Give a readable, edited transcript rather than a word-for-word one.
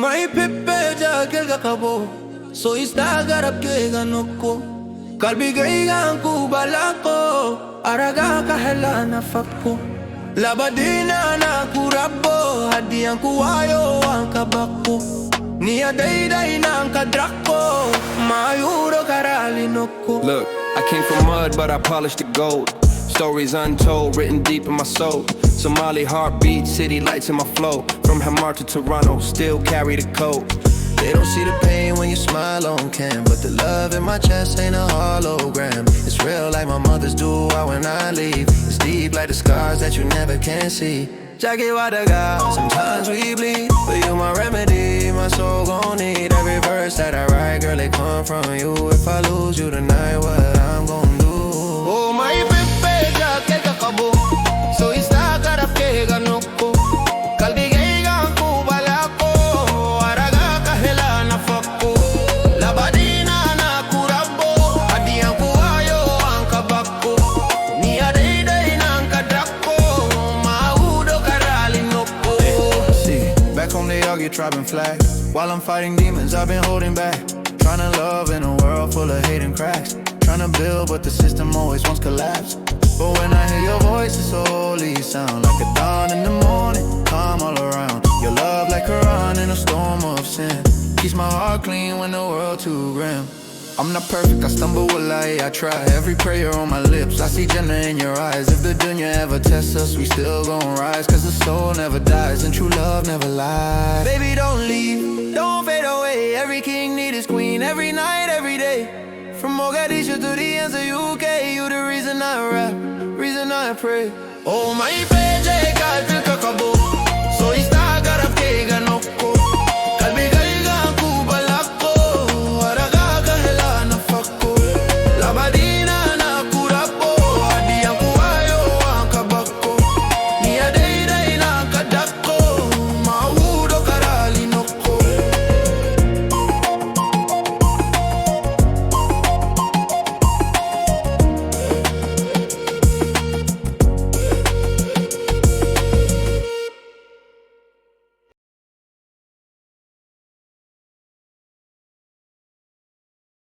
mai pippe jacaylka qabo so istagarab kega nokko qalbi gaygan ku balako araga ka helana fakko labadina na kurabo hadiyan ku wayo anka bakko niya dayday na anka drakko mayuro karali nokko. Look, I came from mud but I polished the gold. Stories untold, written deep in my soul. Somali heartbeat, city lights in my flow. From Hamar to Toronto, still carry the code. They don't see the pain when you smile on cam, but the love in my chest ain't a hologram. It's real like my mothers do when I leave. It's deep like the scars that you never can see. Jacaylka, sometimes we bleed, but you my remedy. My soul gon' need every verse that I write. Girl, they come from you. If I lose you tonight, what I'm gon' do? Oh my baby, jacaylka qabo so istagarab kega nokko qalbi gaygan ku balako araga ka helana fakko labadina na kurabo hadiyan ku wayo anka bakko niya dayday na anka drakko maudo karali nokko. See, back home they argue, dropping flags. While I'm fighting demons, I've been holding back. Trying to love in a world full of hate and cracks. Trying to build, but the system always wants collapse. But when I hear your voice, it's a holy sound. Like a dawn in the morning, calm all around. Your love like Quran in a storm of sin. Keeps my heart clean when the world too grim. I'm not perfect, I stumble, I try. Every prayer on my lips, I see Jannah in your eyes. If the dunya ever tests us, we still gon' rise. Cause the soul never dies and true love never lies. Baby, don't leave, don't fade away. Every king need his queen, every night, every day. From Mogadishu to the ends of UK, you the reason I rap, reason I pray. Oh my baby, jacaylka qabo